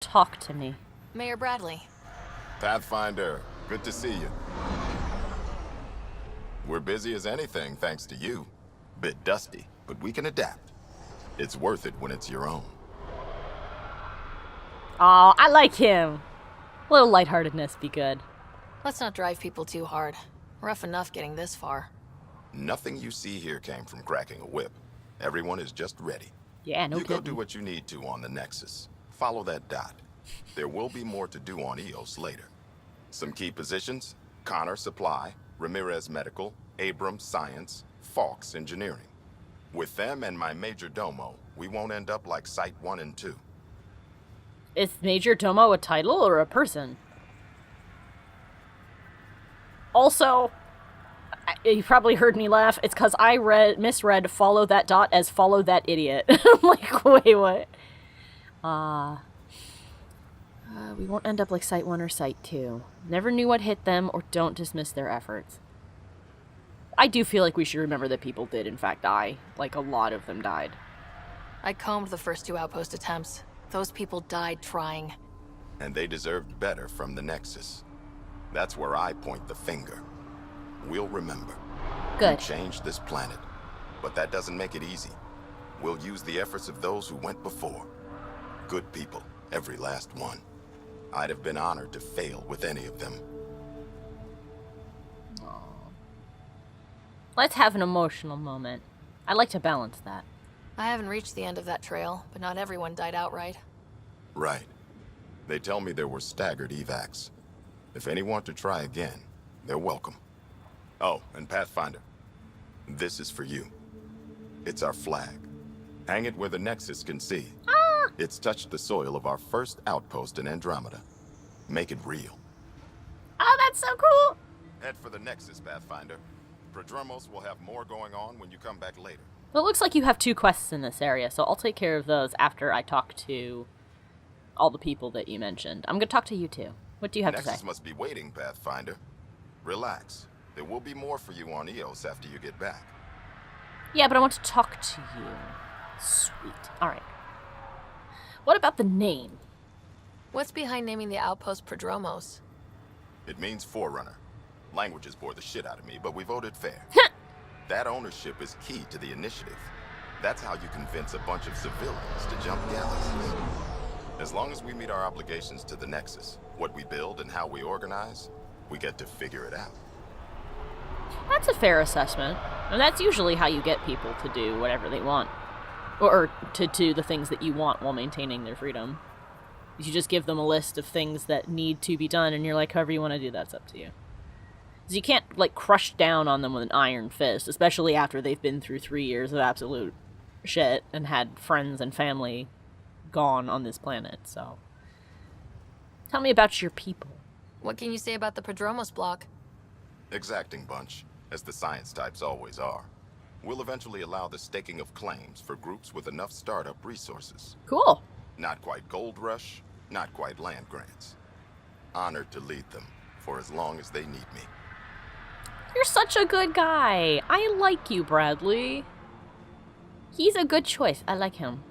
talk to me? Mayor Bradley. Pathfinder, good to see you. We're busy as anything thanks to you. Bit dusty, but we can adapt. It's worth it when it's your own. Aw, I like him. A little lightheartedness be good. Let's not drive people too hard. Rough enough getting this far. Nothing you see here came from cracking a whip. Everyone is just ready. Yeah, no You go kidding. do what you need to on the Nexus. Follow that dot. There will be more to do on Eos later. Some key positions: Connor Supply, Ramirez Medical, Abrams Science, Fawkes Engineering. With them and my Major Domo, we won't end up like Site 1 and 2. Is Major Domo a title or a person? Also, you probably heard me laugh. It's because I misread follow that dot as follow that idiot. I'm like, wait, what? We won't end up like Site 1 or Site 2. Never knew what hit them, or don't dismiss their efforts. I do feel like we should remember that people did, in fact, die. Like, a lot of them died. I combed the first 2 outpost attempts. Those people died trying. And they deserved better from the Nexus. That's where I point the finger. We'll remember. Good. We changed this planet, but that doesn't make it easy. We'll use the efforts of those who went before. Good people, every last one. I'd have been honored to fail with any of them. Let's have an emotional moment. I like to balance that. I haven't reached the end of that trail, but not everyone died outright. Right. They tell me there were staggered evacs. If any want to try again, they're welcome. Oh, and Pathfinder, this is for you. It's our flag. Hang it where the Nexus can see. Ah! It's touched the soil of our first outpost in Andromeda. Make it real. Oh, that's so cool! Head for the Nexus, Pathfinder. PRODROMOS will have more going on when you come back later. Well, it looks like you have 2 quests in this area, so I'll take care of those after I talk to all the people that you mentioned. I'm going to talk to you too. What do you have to say? Nexus must be waiting, Pathfinder. Relax. There will be more for you on Eos after you get back. Yeah, but I want to talk to you. Sweet. Alright. What about the name? What's behind naming the outpost PRODROMOS? It means Forerunner. Languages bore the shit out of me, but we voted fair. That ownership is key to the initiative. That's how you convince a bunch of civilians to jump galaxies. As long as we meet our obligations to the Nexus, what we build and how we organize, we get to figure it out. That's a fair assessment. And that's usually how you get people to do whatever they want. Or to do the things that you want while maintaining their freedom. You just give them a list of things that need to be done, and you're like, however you want to do that's up to you. Because you can't, like, crush down on them with an iron fist, especially after they've been through 3 years of absolute shit and had friends and family gone on this planet, so. Tell me about your people. What can you say about the PRODROMOS block? Exacting bunch, as the science types always are. We'll eventually allow the staking of claims for groups with enough startup resources. Cool. Not quite gold rush, not quite land grants. Honored to lead them for as long as they need me. You're such a good guy. I like you, Bradley. He's a good choice. I like him.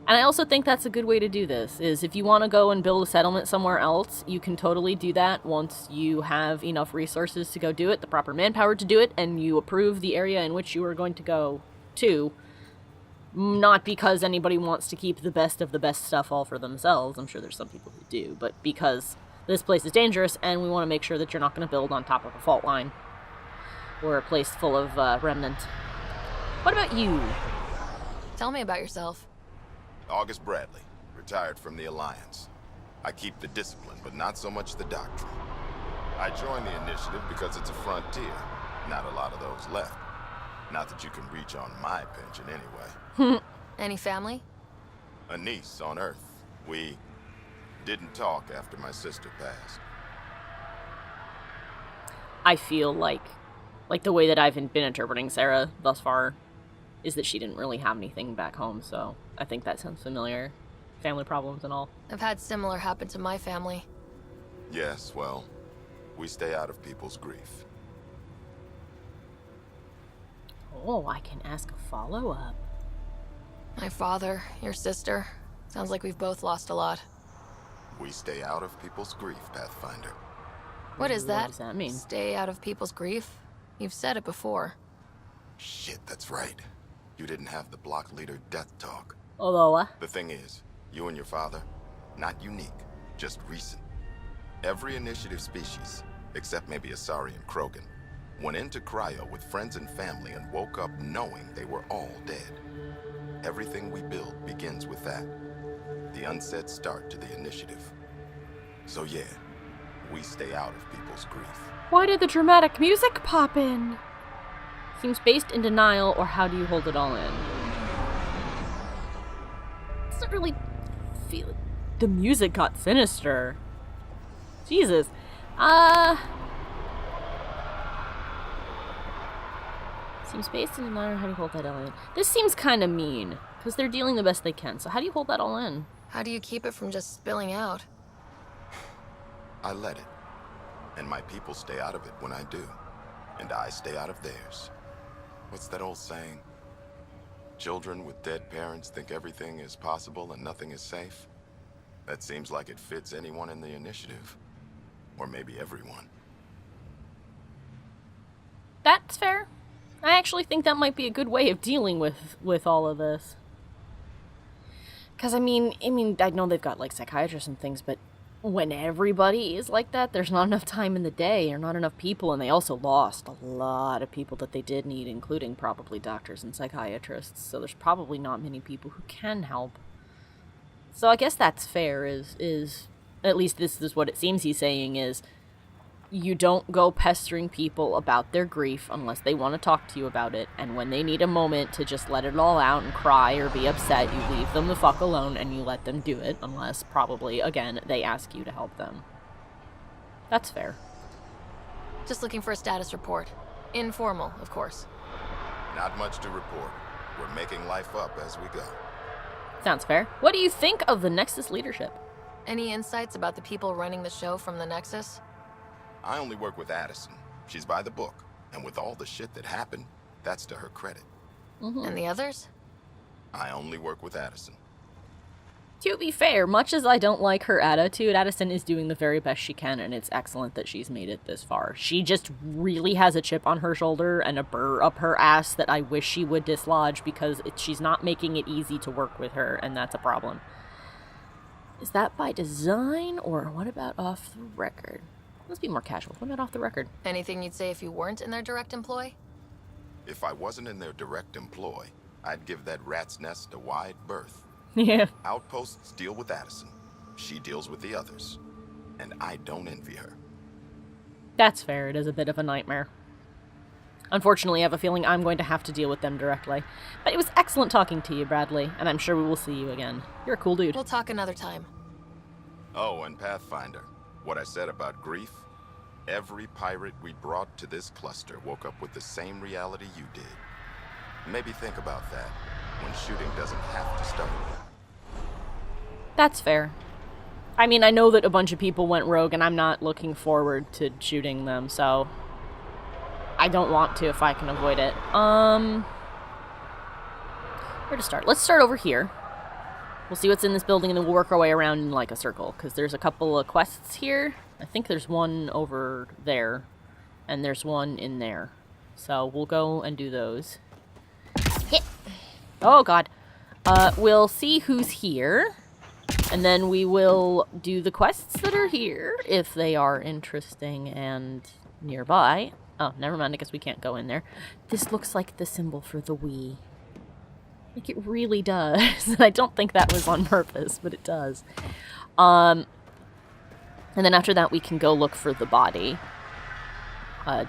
And I also think that's a good way to do this, is if you want to go and build a settlement somewhere else, you can totally do that once you have enough resources to go do it, the proper manpower to do it, and you approve the area in which you are going to go to. Not because anybody wants to keep the best of the best stuff all for themselves. I'm sure there's some people who do, but because this place is dangerous, and we want to make sure that you're not going to build on top of a fault line or a place full of remnant. What about you? Tell me about yourself. August Bradley, retired from the Alliance. I keep the discipline, but not so much the doctrine. I joined the initiative because it's a frontier. Not a lot of those left. Not that you can reach on my pension anyway. Any family? A niece on Earth. We didn't talk after my sister passed. I feel like the way that I've been interpreting Sarah thus far is that she didn't really have anything back home, so I think that sounds familiar. Family problems and all. I've had similar happen to my family. Yes, well, we stay out of people's grief. Oh, I can ask a follow-up. My father, your sister, Sounds like we've both lost a lot. We stay out of people's grief, Pathfinder. What is that? What does that mean? Stay out of people's grief? You've said it before. Shit, that's right. You didn't have the block leader death talk. Although, The thing is, you and your father, not unique, just recent. Every initiative species, except maybe Asari and Krogan, went into cryo with friends and family and woke up knowing they were all dead. Everything we build begins with that. The unsaid start to the initiative. So yeah, we stay out of people's grief. why did the dramatic music pop in? Seems based in denial, or how do you hold it all in? Doesn't really feel it. The music got sinister. Jesus. Seems based in denial, how do you hold that all in? This seems kind of mean, because they're dealing the best they can, so how do you hold that all in? How do you keep it from just spilling out? I let it. And my people stay out of it when I do. And I stay out of theirs. What's that old saying? Children with dead parents think everything is possible and nothing is safe? That seems like it fits anyone in the initiative. Or maybe everyone. That's fair. I actually think that might be a good way of dealing with all of this. Because, I mean, I know they've got, like, psychiatrists and things, but when everybody is like that, there's not enough time in the day, or not enough people, and they also lost a lot of people that they did need, including probably doctors and psychiatrists, so there's probably not many people who can help. So I guess that's fair, is at least this is what it seems he's saying, is you don't go pestering people about their grief unless they want to talk to you about it, and when they need a moment to just let it all out and cry or be upset, you leave them the fuck alone and you let them do it, unless probably, again, they ask you to help them. That's fair. Just looking for a status report. Informal, of course. Not much to report. We're making life up as we go. Sounds fair. What do you think of the Nexus leadership? Any insights about the people running the show from the Nexus? I only work with Addison. She's by the book. And with all the shit that happened, that's to her credit. And the others? I only work with Addison. To be fair, much as I don't like her attitude, Addison is doing the very best she can, and it's excellent that she's made it this far. She just really has a chip on her shoulder and a burr up her ass that I wish she would dislodge, because she's not making it easy to work with her, and that's a problem. Is that by design, or what about off the record? Let's be more casual. What about off the record? Anything you'd say if you weren't in their direct employ? If I wasn't in their direct employ, I'd give that rat's nest a wide berth. Yeah. Outposts deal with Addison. She deals with the others. And I don't envy her. That's fair. It is a bit of a nightmare. Unfortunately, I have a feeling I'm going to have to deal with them directly. But it was excellent talking to you, Bradley, and I'm sure we will see you again. You're a cool dude. We'll talk another time. Oh, and Pathfinder, what I said about grief, every pirate we brought to this cluster woke up with the same reality you did. Maybe think about that when shooting doesn't have to start. That's fair. I mean, I know that a bunch of people went rogue, and I'm not looking forward to shooting them, so I don't want to if I can avoid it. Where to start? Let's start over here. We'll see what's in this building, and then we'll work our way around in, like, a circle, because there's a couple of quests here. I think there's one over there, and there's one in there. So we'll go and do those. Hit! Oh, God. We'll see who's here, and then we will do the quests that are here, if they are interesting and nearby. Oh, never mind. I guess we can't go in there. This looks like the symbol for the Wii. Like, it really does. I don't think that was on purpose, but it does. And then after that, we can go look for the body.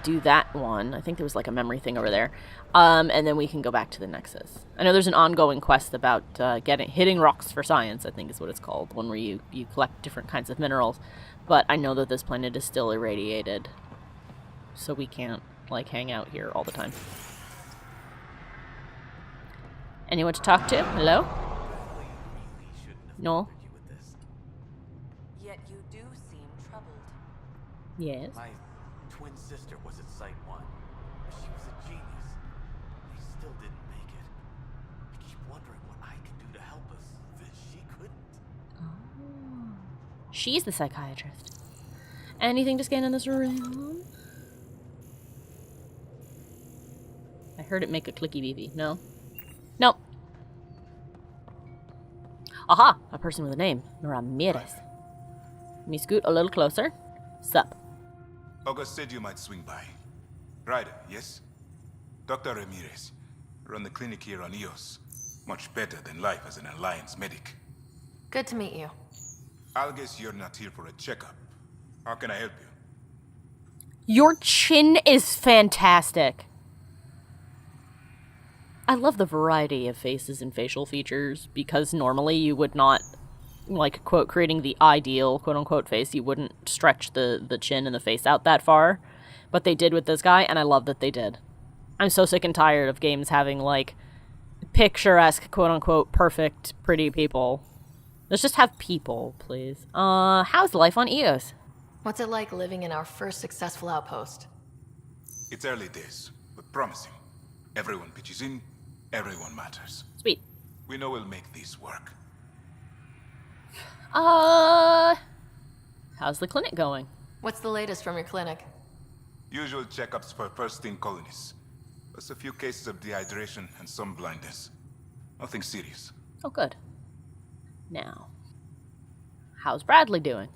Do that one. I think there was, like, a memory thing over there. And then we can go back to the Nexus. I know there's an ongoing quest about hitting rocks for science, I think is what it's called. One where you collect different kinds of minerals. But I know that this planet is still irradiated. So we can't, like, hang out here all the time. Anyone to talk to? Hello? No? Yet you do seem troubled. Yes. My twin sister was at Site 1. She was a genius. They still didn't make it. I keep wondering what I can do to help us that she couldn't. She's the psychiatrist. Anything to scan in this room? I heard it make a clicky beepy. No? Nope. Aha! A person with a name. Ramirez. Let me scoot a little closer. Sup? August said you might swing by. Ryder, yes? Dr. Ramirez. Run the clinic here on Eos. Much better than life as an Alliance medic. Good to meet you. I'll guess you're not here for a checkup. How can I help you? Your chin is fantastic. I love the variety of faces and facial features, because normally you would not, like, quote, creating the ideal, quote-unquote, face, you wouldn't stretch the chin and the face out that far. But they did with this guy, and I love that they did. I'm so sick and tired of games having, like, picturesque, quote-unquote, perfect, pretty people. Let's just have people, please. How's life on Eos? What's it like living in our first successful outpost? It's early days, but promising. Everyone pitches in, everyone matters. Sweet. We know we'll make this work. How's the clinic going? What's the latest from your clinic? Usual checkups for first-in colonists. Plus a few cases of dehydration and some blindness. Nothing serious. Oh, good. Now, how's Bradley doing?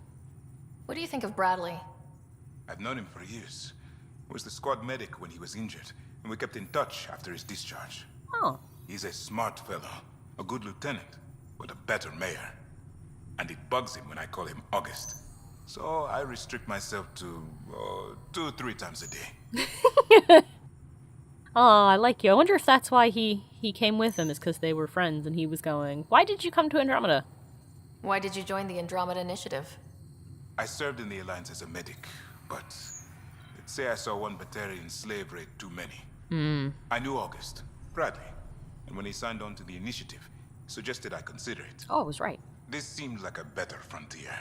What do you think of Bradley? I've known him for years. He was the squad medic when he was injured, and we kept in touch after his discharge. Oh. He's a smart fellow, a good lieutenant, but a better mayor. And it bugs him when I call him August. So I restrict myself to 2-3 times a day. Oh, I like you. I wonder if that's why he came with him, is because they were friends and he was going, why did you come to Andromeda? Why did you join the Andromeda Initiative? I served in the Alliance as a medic, but let's say I saw one Batarian slave raid too many. I knew August, Bradley, and when he signed on to the initiative, he suggested I consider it. Oh, I was right. This seems like a better frontier.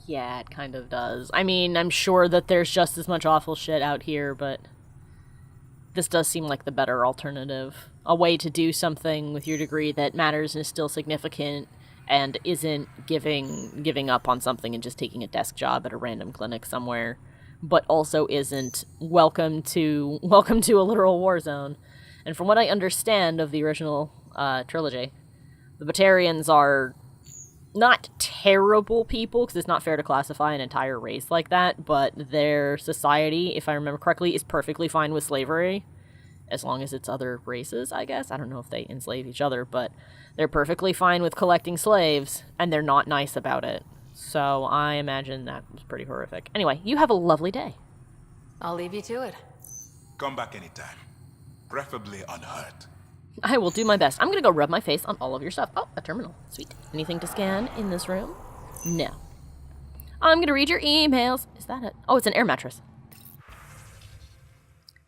Yeah, it kind of does. I mean, I'm sure that there's just as much awful shit out here, but this does seem like the better alternative. A way to do something with your degree that matters and is still significant and isn't giving up on something and just taking a desk job at a random clinic somewhere, but also isn't welcome to a literal war zone. And from what I understand of the original trilogy, the Batarians are not terrible people, because it's not fair to classify an entire race like that, but their society, if I remember correctly, is perfectly fine with slavery, as long as it's other races, I guess. I don't know if they enslave each other, but they're perfectly fine with collecting slaves, and they're not nice about it. So I imagine that was pretty horrific. Anyway, you have a lovely day. I'll leave you to it. Come back anytime, preferably unhurt. I will do my best. I'm going to go rub my face on all of your stuff. Oh, a terminal. Sweet. Anything to scan in this room? No. I'm going to read your emails. Is that it? Oh, it's an air mattress.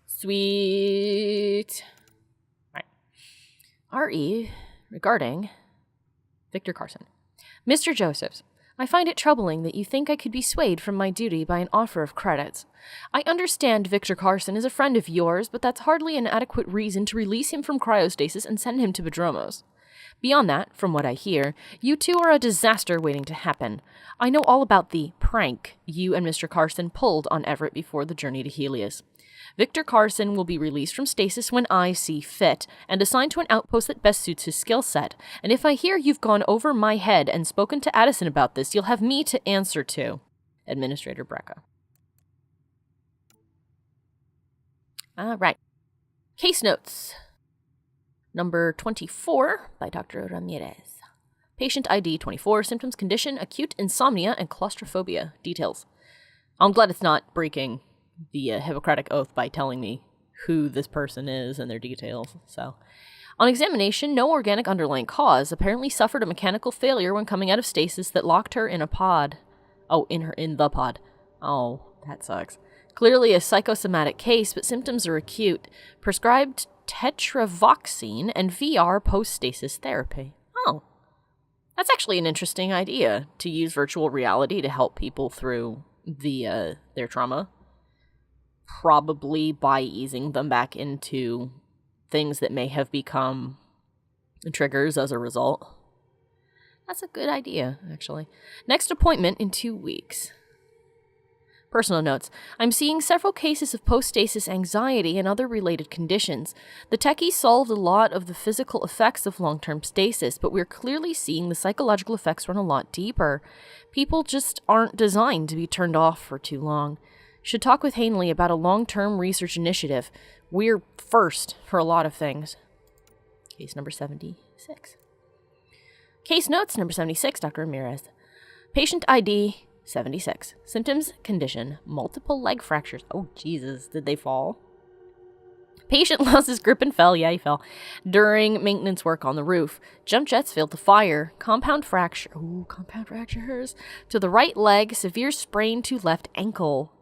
Sweet. All right. RE regarding Victor Carson. Mr. Josephs, I find it troubling that you think I could be swayed from my duty by an offer of credits. I understand Victor Carson is a friend of yours, but that's hardly an adequate reason to release him from cryostasis and send him to PRODROMOS. Beyond that, from what I hear, you two are a disaster waiting to happen. I know all about the prank you and Mr. Carson pulled on Everett before the journey to Helios. Victor Carson will be released from stasis when I see fit, and assigned to an outpost that best suits his skill set. And if I hear you've gone over my head and spoken to Addison about this, you'll have me to answer to. Administrator Brecca. Right. Case notes. Number 24 by Dr. Ramirez. Patient ID 24, symptoms, condition, acute insomnia, and claustrophobia. Details. I'm glad it's not breaking the Hippocratic Oath by telling me who this person is and their details. So, on examination, no organic underlying cause. Apparently suffered a mechanical failure when coming out of stasis that locked her in a pod. Oh, in the pod. Oh, that sucks. Clearly a psychosomatic case, but symptoms are acute. Prescribed tetravoxine and VR post-stasis therapy. Oh. That's actually an interesting idea, to use virtual reality to help people through their trauma. Probably by easing them back into things that may have become triggers as a result. That's a good idea, actually. Next appointment in 2 weeks. Personal notes. I'm seeing several cases of post-stasis anxiety and other related conditions. The techies solved a lot of the physical effects of long-term stasis, but we're clearly seeing the psychological effects run a lot deeper. People just aren't designed to be turned off for too long. Should talk with Hanley about a long-term research initiative. We're first for a lot of things. Case number 76. Case notes number 76, Dr. Ramirez. Patient ID 76. Symptoms, condition, multiple leg fractures. Oh, Jesus, did they fall? Patient lost his grip and fell. Yeah, he fell. During maintenance work on the roof. Jump jets failed to fire. Compound fracture. Ooh, compound fractures. To the right leg. Severe sprain to left ankle.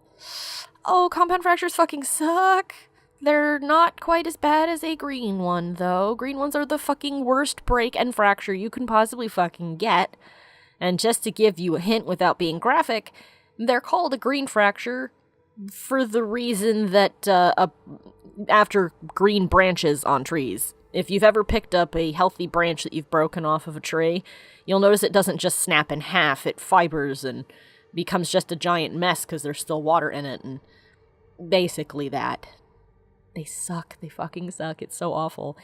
Oh, compound fractures fucking suck. They're not quite as bad as a green one, though. Green ones are the fucking worst break and fracture you can possibly fucking get. And just to give you a hint without being graphic, they're called a green fracture for the reason that after green branches on trees. If you've ever picked up a healthy branch that you've broken off of a tree, you'll notice it doesn't just snap in half, it fibers and becomes just a giant mess because there's still water in it, and basically that. They suck. They fucking suck. It's so awful.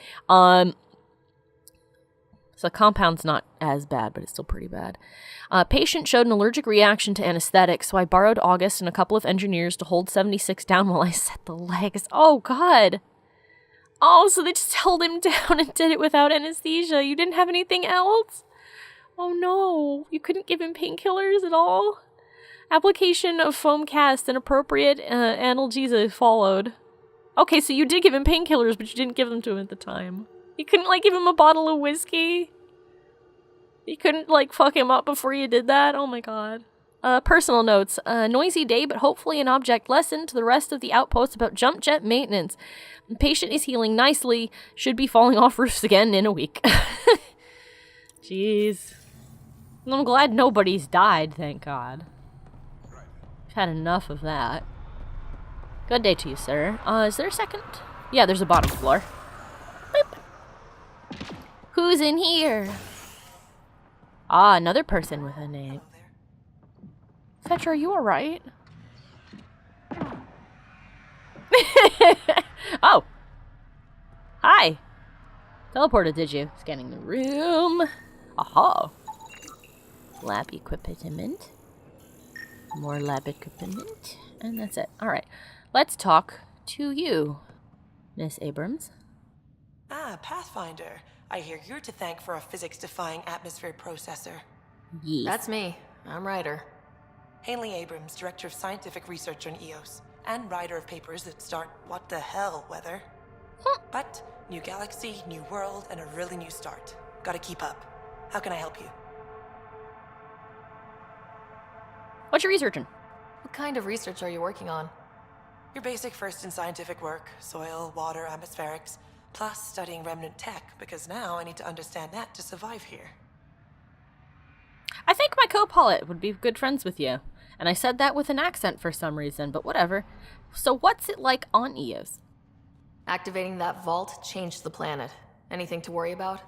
So compound's not as bad, but it's still pretty bad. Patient showed an allergic reaction to anesthetic, so I borrowed August and a couple of engineers to hold 76 down while I set the legs. Oh, God. Oh, so they just held him down and did it without anesthesia. You didn't have anything else? Oh, no. You couldn't give him painkillers at all? Application of foam cast and appropriate analgesia followed. Okay, so you did give him painkillers, but you didn't give them to him at the time. You couldn't, like, give him a bottle of whiskey? You couldn't, like, fuck him up before you did that? Oh my god. Personal notes. Noisy day, but hopefully an object lesson to the rest of the outpost about jump jet maintenance. The patient is healing nicely. Should be falling off roofs again in a week. Jeez. I'm glad nobody's died, thank god. I've had enough of that. Good day to you, sir. Is there a second? Yeah, there's a bottom floor. Boop. Who's in here? Ah, another person with a name. Fetcher, are you alright? Oh. Hi. Teleported, did you? Scanning the room. Aha. Lab equipment. More lab equipment. And that's it. Alright. Let's talk to you, Miss Abrams. Ah, Pathfinder. I hear you're to thank for a physics-defying atmosphere processor. Yes. That's me. I'm Ryder. Hanley Abrams, Director of Scientific Research on EOS, and writer of papers that start what the hell weather. But new galaxy, new world, and a really new start. Gotta keep up. How can I help you? What you researching? What kind of research are you working on? Your basic first in scientific work, soil, water, atmospherics, plus studying remnant tech, because now I need to understand that to survive here. I think my co-pilot would be good friends with you. And I said that with an accent for some reason, but whatever. So what's it like on EOS? Activating that vault changed the planet. Anything to worry about?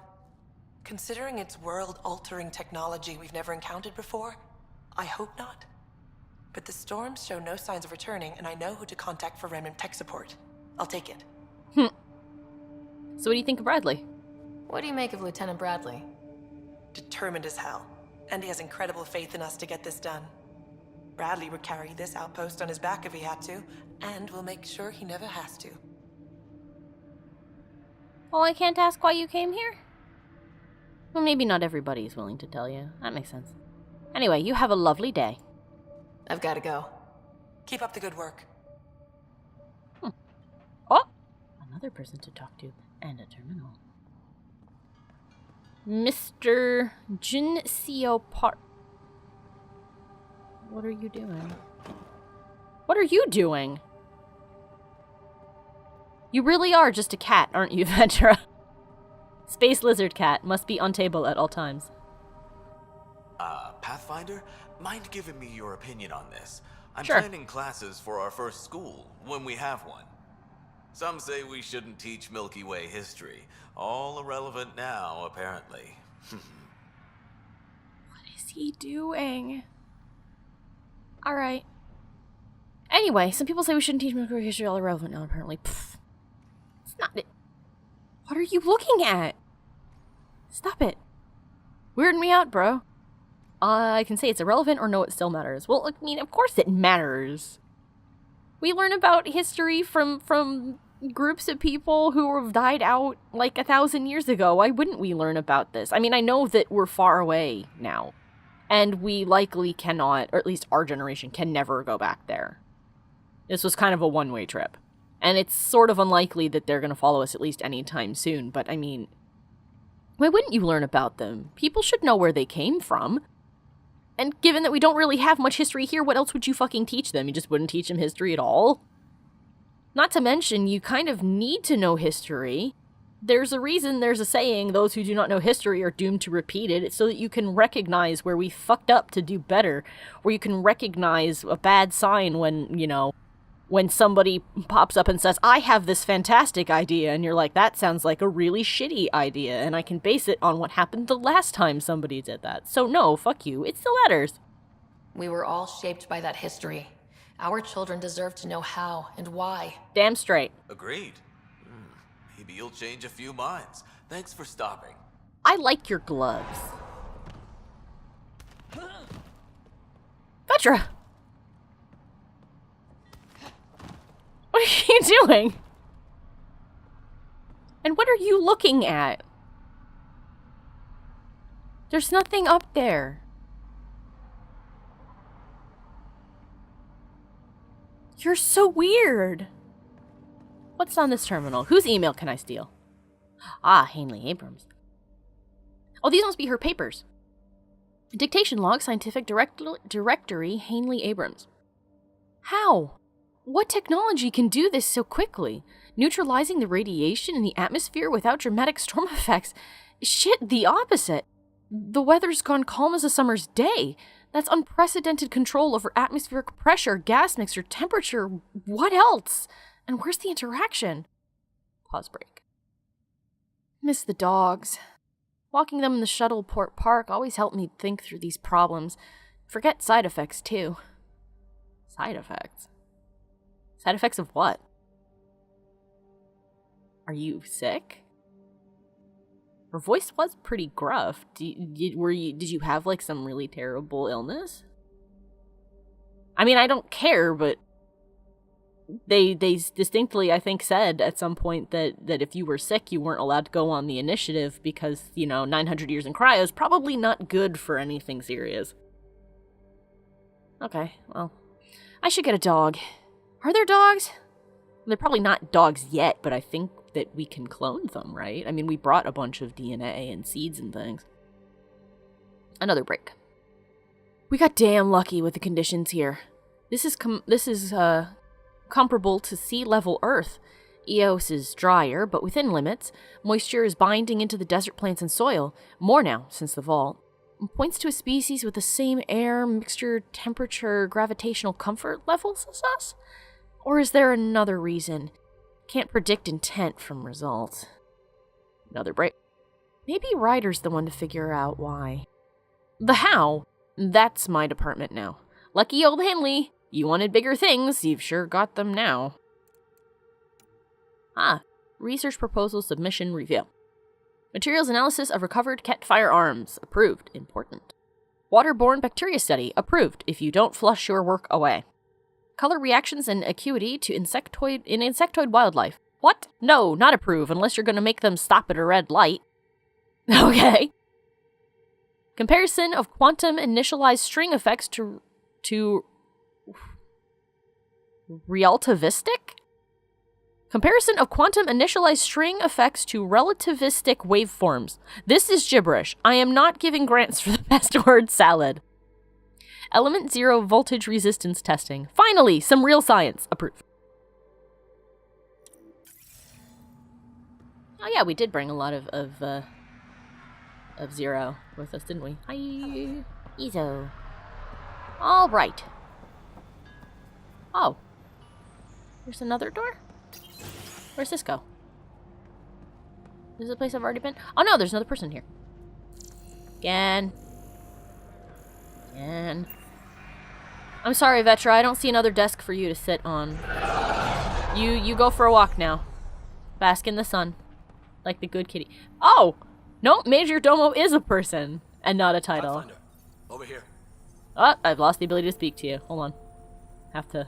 Considering it's world-altering technology we've never encountered before, I hope not. But the storms show no signs of returning, and I know who to contact for remnant tech support. I'll take it. So what do you think of Bradley? What do you make of Lieutenant Bradley? Determined as hell. And he has incredible faith in us to get this done. Bradley would carry this outpost on his back if he had to, and we'll make sure he never has to. Oh, I can't ask why you came here? Well, maybe not everybody is willing to tell you. That makes sense. Anyway, you have a lovely day. I've got to go. Keep up the good work. Oh! Another person to talk to, and a terminal. Mr. Jin Seo Park. What are you doing? What are you doing? You really are just a cat, aren't you, Ventura? Space lizard cat must be on table at all times. Pathfinder, mind giving me your opinion on this? I'm Sure. planning classes for our first school, when we have one. Some say we shouldn't teach Milky Way history. All irrelevant now, apparently. he doing? Alright. Anyway, some people say we shouldn't teach military history all irrelevant now, apparently. Pfft. It's not it. What are you looking at? Stop it. Weirding me out, bro. I can say it's irrelevant or no, it still matters. Well, I mean, of course it matters. We learn about history from groups of people who have died out like 1,000 years ago. Why wouldn't we learn about this? I mean, I know that we're far away now, and we likely cannot, or at least our generation can never go back there. This was kind of a one-way trip. And it's sort of unlikely that they're going to follow us at least anytime soon, but I mean, why wouldn't you learn about them? People should know where they came from. And given that we don't really have much history here, what else would you fucking teach them? You just wouldn't teach them history at all? Not to mention, you kind of need to know history. There's a reason there's a saying, those who do not know history are doomed to repeat it. It's so that you can recognize where we fucked up to do better. Where you can recognize a bad sign when, you know, when somebody pops up and says, I have this fantastic idea, and you're like, that sounds like a really shitty idea, and I can base it on what happened the last time somebody did that. So no, fuck you. It still matters. We were all shaped by that history. Our children deserve to know how and why. Damn straight. Agreed. Maybe you'll change a few minds. Thanks for stopping. I like your gloves. Petra! What are you doing? And what are you looking at? There's nothing up there. You're so weird. What's on this terminal? Whose email can I steal? Ah, Hanley Abrams. Oh, these must be her papers. Dictation log, scientific directory, Hanley Abrams. How? What technology can do this so quickly? Neutralizing the radiation in the atmosphere without dramatic storm effects? Shit, the opposite. The weather's gone calm as a summer's day. That's unprecedented control over atmospheric pressure, gas mixture, temperature. What else? And where's the interaction? Pause break. Miss the dogs. Walking them in the Shuttleport Park always helped me think through these problems. Forget side effects, too. Side effects? Side effects of what? Are you sick? Her voice was pretty gruff. Did you have like some really terrible illness? I mean, I don't care, but they distinctly, I think, said at some point that if you were sick, you weren't allowed to go on the initiative because, 900 years in cryo is probably not good for anything serious. Okay, well, I should get a dog. Are there dogs? They're probably not dogs yet, but I think that we can clone them, right? I mean, we brought a bunch of DNA and seeds and things. Another break. We got damn lucky with the conditions here. This is comparable to sea level Earth. Eos is drier, but within limits. Moisture is binding into the desert plants and soil. More now, since the vault. Points to a species with the same air, mixture, temperature, gravitational comfort levels as us? Or is there another reason? Can't predict intent from results. Another break. Maybe Ryder's the one to figure out why. The how? That's my department now. Lucky old Henley. You wanted bigger things, you've sure got them now. Research proposal submission review. Materials analysis of recovered Ket firearms. Approved. Important. Waterborne bacteria study. Approved if you don't flush your work away. Color reactions and acuity to insectoid wildlife. What? No, not approve unless you're going to make them stop at a red light. Okay. Comparison of quantum initialized string effects to relativistic? Comparison of quantum initialized string effects to relativistic waveforms. This is gibberish. I am not giving grants for the best word salad. Element 0 voltage resistance testing. Finally, some real science. Approved. Oh yeah, we did bring a lot of Zero with us, didn't we? Hi, Ezo. All right. Oh. There's another door? Where's this go? This is a place I've already been? Oh no, there's another person here. Again. man. I'm sorry, Vetra, I don't see another desk for you to sit on. You go for a walk now. Bask in the sun. Like the good kitty. Oh! No, Major Domo is a person, and not a title. Pathfinder, over here. Oh, I've lost the ability to speak to you. Hold on. Have to...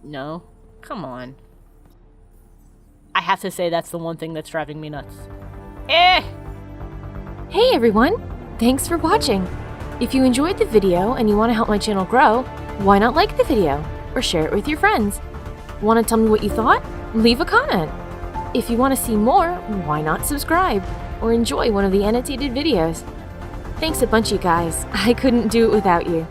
No. Come on. I have to say that's the one thing that's driving me nuts. Eh! Hey everyone! Thanks for watching! If you enjoyed the video and you want to help my channel grow, why not like the video? Or share it with your friends? Want to tell me what you thought? Leave a comment! If you want to see more, why not subscribe? Or enjoy one of the annotated videos? Thanks a bunch, you guys. I couldn't do it without you.